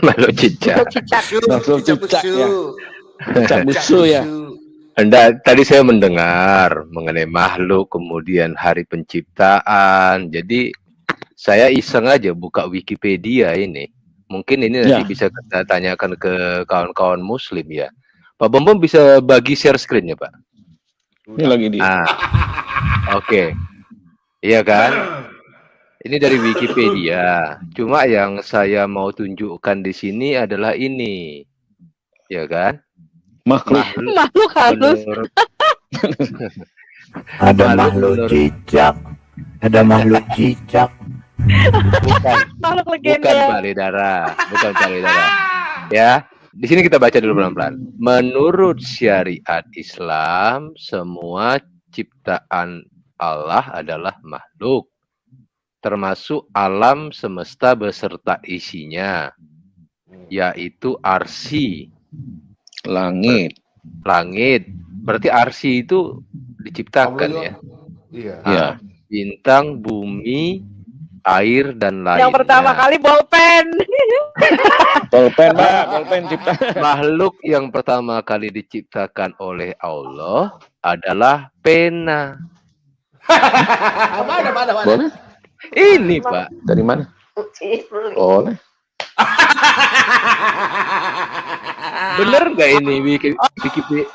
Makhluk cicak. Makhluk cicak ya. Cicak busu ya. Tadi saya mendengar mengenai makhluk, kemudian hari penciptaan. Jadi saya iseng aja buka Wikipedia ini. Mungkin ini nanti bisa kita tanyakan ke kawan-kawan Muslim ya. Pak Bombom bisa bagi share screen-nya, Pak? Ini lagi di. Oke. Iya kan? Ini dari Wikipedia. Cuma yang saya mau tunjukkan di sini adalah ini. Ya kan? Makhluk halus. Ada makhluk cicak. Ada makhluk cicak. Bukan. Makhluk legenda. Bukan payudara. Bukan payudara. Ya. Di sini kita baca dulu pelan-pelan. Menurut syariat Islam, semua ciptaan Allah adalah makhluk, termasuk alam semesta beserta isinya, yaitu arsi, Langit. Berarti arsi itu diciptakan ya. Iya. Bintang, bumi, air dan lainnya. Yang pertama kali bolpen. Bolpen, Pak. Bolpen ciptaan. Makhluk yang pertama kali diciptakan oleh Allah adalah pena. Mana? Boleh? Ini Pak. Dari mana? Boleh. Bener nggak ini Wikipedia?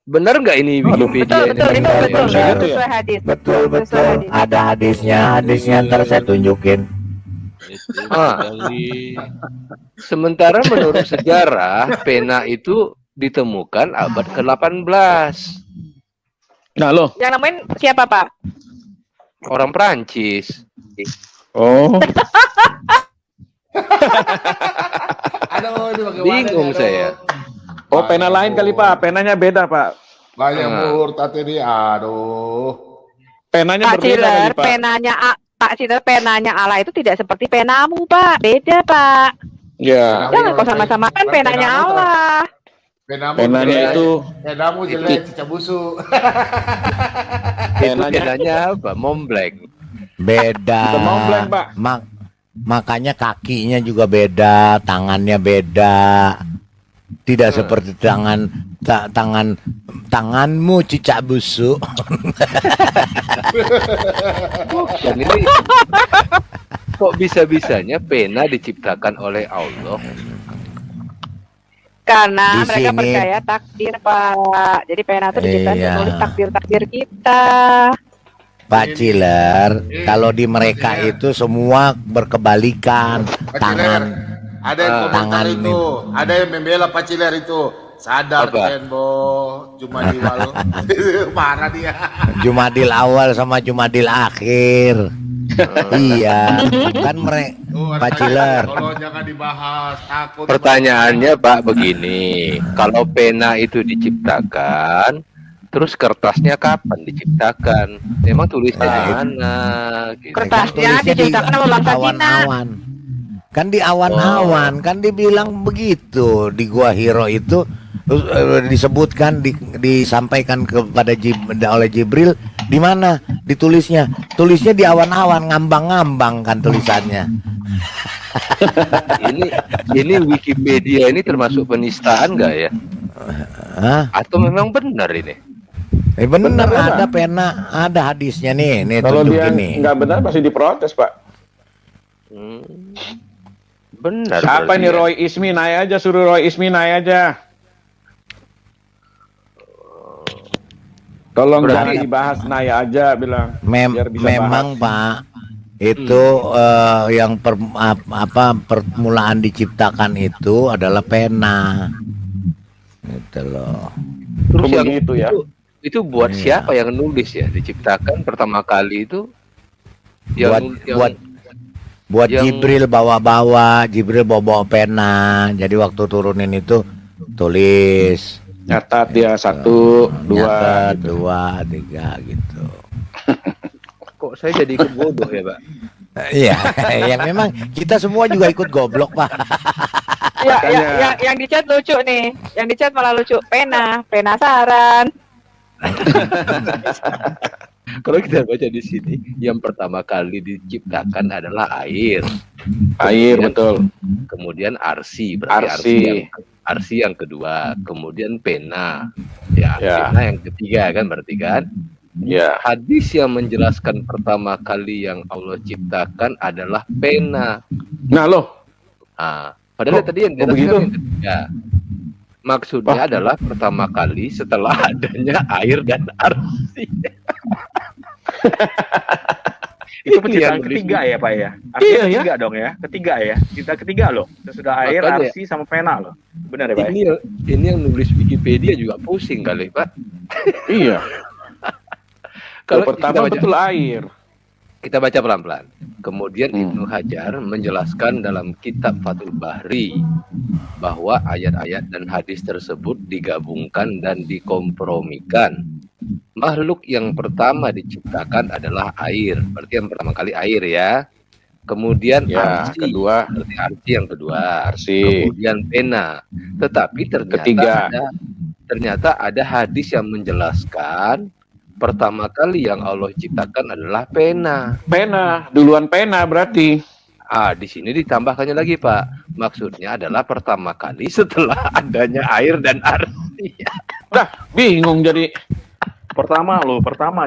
Bener nggak ini Wikipedia? Betul. Itu betul. Sesuai hadis. Betul. Ada hadisnya ntar saya tunjukin. Sementara menurut sejarah pena itu ditemukan abad ke-18. Nah, loh. Yang namain siapa, Pak? Orang Prancis. Oh. Aduh, ini bagaimana? Bingung saya. Oh, pena lain kali, Pak. Penanya beda, Pak. Banyak murtad ini. Aduh. Penanya Pak berbeda Ciler, kali, Pak. penanya Allah itu tidak seperti penamu, Pak. Beda, Pak. Ya. Jangan kau sama-samakan penanya Allah. Penanya itu. Penamu jelek, cicak busuk. Itu bedanya apa? Montblanc. Beda. Bukan Montblanc, Pak. Makanya kakinya juga beda, tangannya beda. Tidak seperti tanganmu cicak busuk. Bukan ini. Kok bisa-bisanya pena diciptakan oleh Allah? Karena Di mereka sini- percaya takdir, Pak. Jadi pena itu diciptakan Iya. untuk nulis takdir kita. Pak Ciler, kalau di mereka itu semua berkebalikan. Tangan Ada yang komentar tangan itu, ada yang membela Pak Ciler itu. Sadar Apa? Kenbo, cuma di malu. Parah dia. Jumadil awal sama Jumadil akhir. Iya, kan mereka Pak Ciler. Kalau jangan dibahas, takut. Pertanyaannya Pak begini, kalau pena itu diciptakan, terus kertasnya kapan diciptakan? Memang tulisnya di mana? Gitu. Kertasnya Tulisnya di diciptakan sama bangsa Cina. awan-awan. Kan di awan-awan, kan dibilang begitu di Gua Hiro itu disebutkan disampaikan kepada oleh Jibril di mana ditulisnya? Tulisnya di awan-awan, ngambang-ngambang kan tulisannya. ini Wikipedia ini termasuk penistaan nggak ya? Hah? Atau memang benar ini? Bener, Bener, ada pena, ada hadisnya nih Kalau dia tunjukin nih. nggak benar pasti diprotes, Pak. Benar. Siapa berarti ini ya. Roy Ismi? Naik aja, suruh Roy Ismi naik aja. Tolong Berarti- jangan dibahas, naik aja bilang. Biar bisa Memang Pak itu yang permulaan diciptakan itu adalah pena. Gitu loh. Terus yang Begitu ya. itu buat Iya. siapa yang nulis ya? Diciptakan pertama kali itu Buat yang- Jibril bawa-bawa pena. Jadi waktu turunin itu tulis Nyatat dia 1, 2. nyata, 2, 3 gitu. kok saya jadi ikut bodoh ya Pak? Iya, yang memang kita semua juga ikut goblok Pak. Yang di chat lucu nih. Yang di chat malah lucu. Penasaran. Kalau kita baca di sini, yang pertama kali diciptakan adalah air. Air, Kemudian, betul. Kemudian arsi, berarti arsi yang kedua. Kemudian pena, ya, pena yang ketiga kan berarti kan. Ya. Hadis yang menjelaskan pertama kali yang Allah ciptakan adalah pena. Nah loh. Padahal tadi yang begitu? yang ketiga. Maksudnya adalah pertama kali setelah adanya air dan arsi. Itu penciptaan ketiga ya Pak ya? Artinya ketiga dong ya? Ketiga ya? Kita ketiga loh. Sesudah air, arsi, sama pena loh. Benar ya Pak? Ini yang nulis Wikipedia juga pusing kali Pak. Iya. Kalau pertama betul air. Kita baca pelan-pelan. Kemudian Ibnu Hajar menjelaskan dalam kitab Fathul Bahri bahwa ayat-ayat dan hadis tersebut digabungkan dan dikompromikan. Makhluk yang pertama diciptakan adalah air. Berarti yang pertama kali air ya. Kemudian arsi, kedua. berarti arsi yang kedua. Arsi. Kemudian pena. Tetapi ternyata ada hadis yang menjelaskan pertama kali yang Allah ciptakan adalah pena. Pena, duluan pena berarti. Di sini ditambahkannya lagi Pak. Maksudnya adalah pertama kali setelah adanya air dan arsi. Bingung jadi. Pertama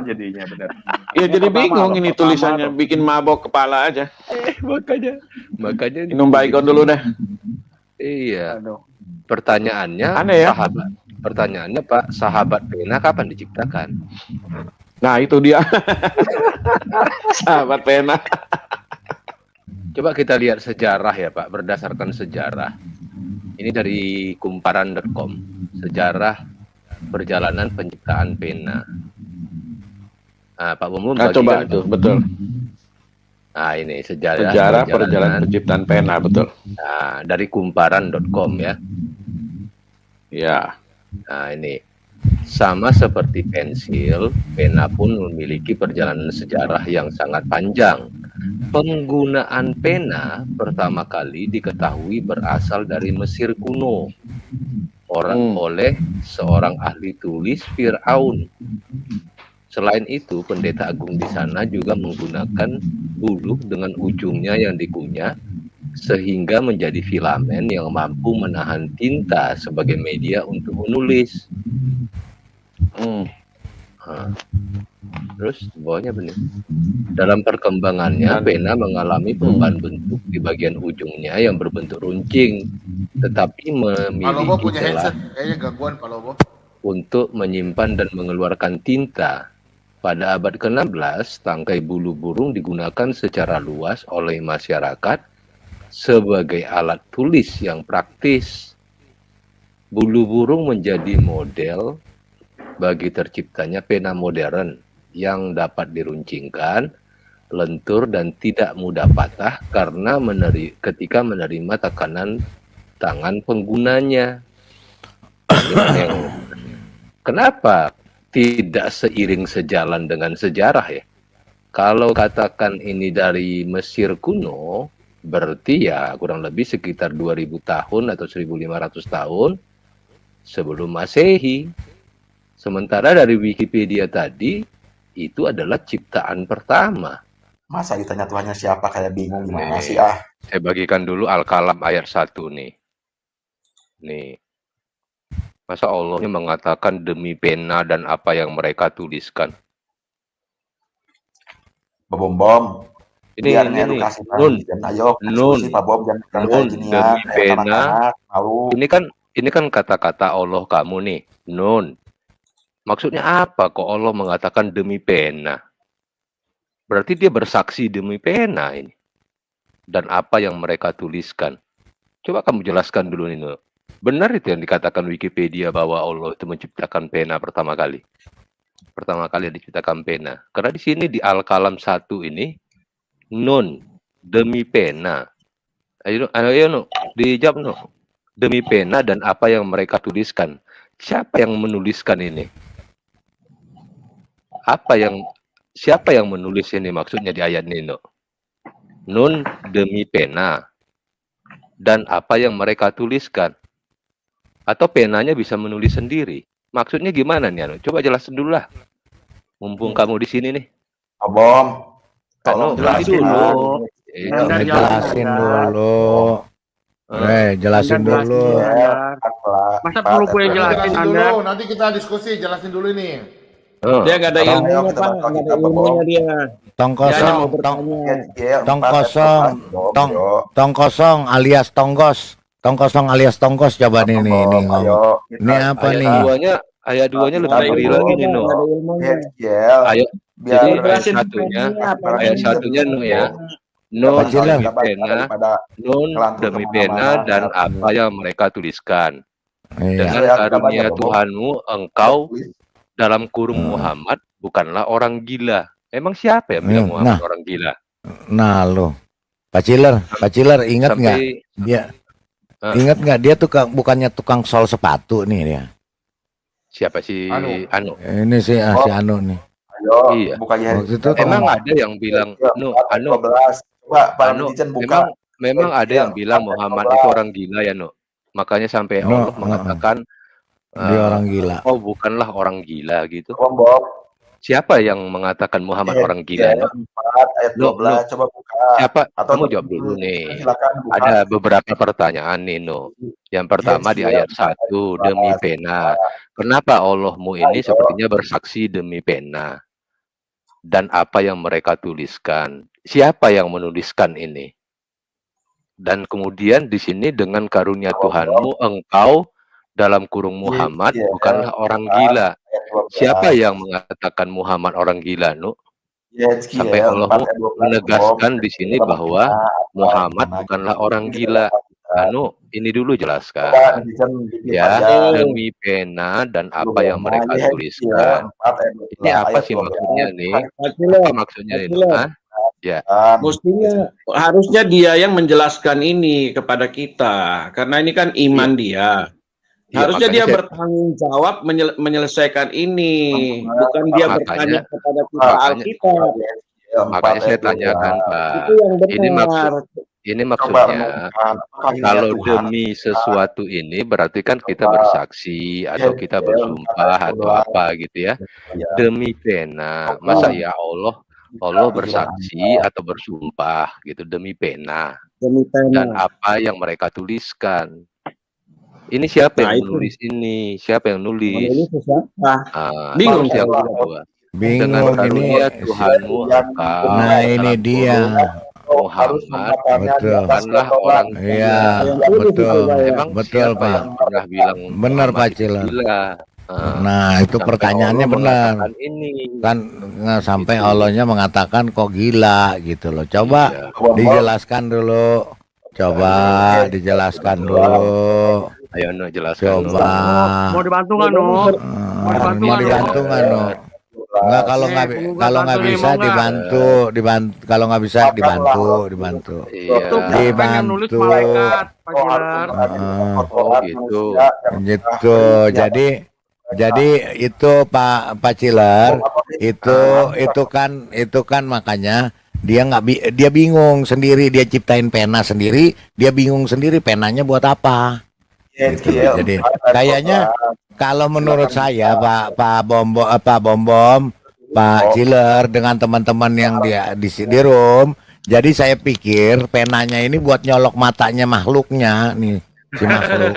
jadinya benar. Ya jadi bingung ini tulisannya, bikin mabok kepala aja. Makanya minum baygon dulu deh. Iya. Pertanyaannya, aneh ya? Pertanyaannya Pak, sahabat pena kapan diciptakan? Nah itu dia. Sahabat pena. Coba kita lihat sejarah ya Pak, berdasarkan sejarah. Ini dari kumparan.com, sejarah perjalanan penciptaan pena. Pak Bumum coba tuh, betul. Ini sejarah perjalanan penciptaan pena, betul. Dari kumparan.com ya. Ya. Ini sama seperti pensil, pena pun memiliki perjalanan sejarah yang sangat panjang. Penggunaan pena pertama kali diketahui berasal dari Mesir kuno oleh seorang ahli tulis Fir'aun. Selain itu, pendeta agung di sana juga menggunakan buluh dengan ujungnya yang dikunyah sehingga menjadi filamen yang mampu menahan tinta sebagai media untuk menulis. Terus bawahnya benar. Dalam perkembangannya, pena mengalami perubahan bentuk di bagian ujungnya yang berbentuk runcing, tetapi memiliki celah untuk menyimpan dan mengeluarkan tinta. Pada abad ke-16, tangkai bulu burung digunakan secara luas oleh masyarakat sebagai alat tulis yang praktis. Bulu burung menjadi model bagi terciptanya pena modern yang dapat diruncingkan, lentur dan tidak mudah patah karena ketika menerima tekanan tangan penggunanya. Kenapa tidak seiring sejalan dengan sejarah ya? Kalau katakan ini dari Mesir kuno, berarti ya kurang lebih sekitar 2000 tahun atau 1500 tahun sebelum Masehi. Sementara dari Wikipedia tadi, itu adalah ciptaan pertama. Masa ditanya Tuhannya siapa, kayak bingung gimana sih Saya bagikan dulu Al-Kalam ayat 1 nih. Masa Allahnya mengatakan demi pena dan apa yang mereka tuliskan. Bom. Ini edukasi Nun Pak Bom, jangan kayak ginian, pena. Ini kan kata-kata Allah kamu nih, Nun. Maksudnya apa kok Allah mengatakan demi pena? Berarti dia bersaksi demi pena ini. Dan apa yang mereka tuliskan. Coba kamu jelaskan dulu nih, Nun. Benar itu yang dikatakan Wikipedia bahwa Allah itu menciptakan pena pertama kali. Pertama kali diciptakan pena. Karena di sini di Al-Kalam 1 ini, Nun, demi pena. Ayo no, dijawab no. Demi pena dan apa yang mereka tuliskan. Siapa yang menuliskan ini? Siapa yang menulis ini maksudnya di ayat ini, no? Nun demi pena dan apa yang mereka tuliskan. Atau penanya bisa menulis sendiri. Maksudnya gimana nih, Anu? Coba jelasin dulu lah. Mumpung kamu di sini nih. Pak Bom, Tolong jelasin dulu. Jelasin dulu. Jelasin dulu. Masa perlu gue jelasin Anda? Dulu, nanti kita diskusi, jelasin dulu ini. Dia nggak ada ilmunya, Pak. Nggak ada ilmunya dia. Tong kosong alias tonggos. Tong kosong alias tonggos, coba nih ngomong. Ini apa nih? Ayat 2-nya lebih ngeri lagi nih, No. Ayo, jadi ayat satunya No ya. No demi pena, nun demi pena dan apa yang mereka tuliskan. Dengan karunia Tuhanmu, engkau dalam kurung Muhammad bukanlah orang gila. Emang siapa yang bilang Muhammad orang gila? Nah lo, Pak Ciler ingat nggak? Ingat nggak dia bukannya tukang sol sepatu nih dia? Siapa sih Anu? Ini si Anu nih. Iya. Itu emang ada yang bilang Anu. Memang ada yang bilang Muhammad itu orang gila ya, No. Makanya sampai Allah mengatakan dia orang gila. Oh, bukanlah orang gila gitu. Siapa yang mengatakan Muhammad orang gila? Ayat 12, coba buka. Siapa? Kamu jawab dulu nih. Ada beberapa pertanyaan nih, No. Yang pertama di ayat 1, demi pena. Kenapa Allahmu ini sepertinya bersaksi demi pena? Dan apa yang mereka tuliskan? Siapa yang menuliskan ini? Dan kemudian di sini dengan karunia Tuhanmu, engkau dalam kurung Muhammad bukanlah orang gila. Siapa yang mengatakan Muhammad orang gila, Nu? Sampai Allah menegaskan di sini bahwa Muhammad bukanlah orang gila. Anu, ini dulu jelaskan. Ya, demi pena dan apa yang mereka tuliskan. Ini apa sih maksudnya nih? Apa maksudnya ini? Ya. Mestinya harusnya dia yang menjelaskan ini kepada kita, karena ini kan iman dia. Harusnya dia bertanggung jawab menyelesaikan ini, bukan dia bertanya kepada kita Alkitab. Makanya saya tanyakan, Pak. Ini maksudnya kalau demi sesuatu ini berarti kan kita bersaksi atau kita bersumpah atau apa gitu ya. Demi pena, masa ya Allah bersaksi atau bersumpah gitu demi pena. Dan apa yang mereka tuliskan. Ini siapa yang menulis ini? Siapa yang nulis? Bingung yang kedua. Dengan karunia Tuhanmu engkau. Nah ini dia. Muhammad bukanlah orang iya betul. Emang betul Pak. Yang pernah bilang benar Pak Ciler. Nah itu pertanyaannya benar. Kan sampai Allahnya mengatakan kok gila gitu loh. Coba dijelaskan dulu. Coba dijelaskan dulu. Ayo No jelaskan. Coba. Mau dibantu nggak No? Mau dibantu nggak No? Enggak, kalau nggak bisa dibantu kalau nggak bisa dibantu. Iya. Dibantu. Gitu. Jadi itu Pak Ciler itu kan makanya dia bingung sendiri, dia ciptain pena sendiri, dia bingung sendiri penanya buat apa. Gitu. Jadi kayaknya kalau menurut saya Pak Bom, Pak Ciler dengan teman-teman yang di room, jadi saya pikir penanya ini buat nyolok matanya makhluknya nih si makhluk.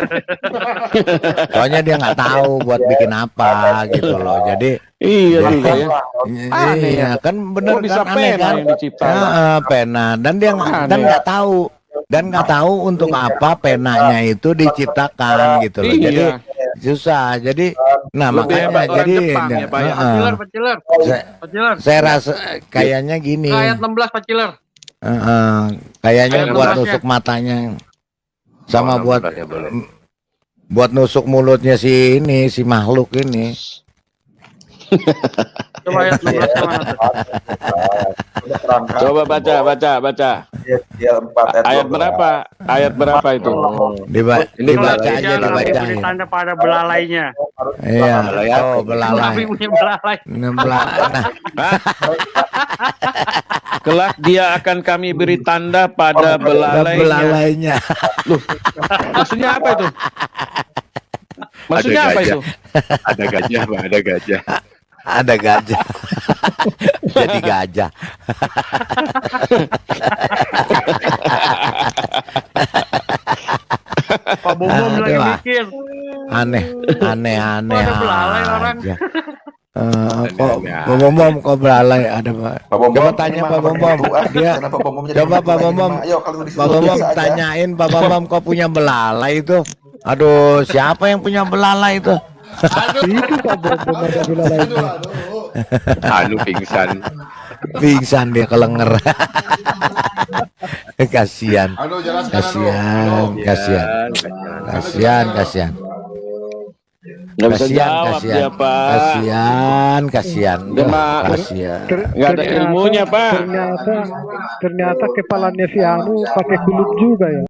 Soalnya dia nggak tahu buat bikin apa gitu loh. Jadi iya juga ya. Iya kan bener bisa kan aneh kan. Pena dan dia nggak tahu. Dan nggak tahu untuk apa penanya itu diciptakan gitu loh. Jadi susah. Jadi makanya jadi saya rasa kayaknya gini. Ayat 16 Pak Ciler. Kayaknya buat nusuk matanya sama buat nusuk mulutnya si makhluk ini. Coba ayat 16 mana? Coba baca. Ayat berapa itu? Dibaca aja. Ini tanda pada belalainya. Iya, belalai. Punya belalai. Kelak dia akan kami beri tanda pada belalainya. Loh, maksudnya apa itu? Maksudnya apa itu? Ada gajah, Pak, ada gajah. Ada gajah. Jadi gajah. Pak Bombom lagi mikir. Aneh Ada belalai orang. aja. Kok Pak Bombom kok belalai ada Pak? Coba tanya Pak Bombom. Dia coba Pak Bombom. Pak Bombom tanyain Pak Bombom kok punya belalai itu. Aduh, siapa yang punya belalai itu? Itu Pak Bombom ada belalainya. Anu pingsan. Pingsan dia kelenger. Kasihan. Aduh, jelaskan Kasihan. Nggak bisa jawab dia, Pak. Kasihan. Nggak ada ilmunya, Pak. Ternyata kepalanya si Anu pakai kulit juga ya.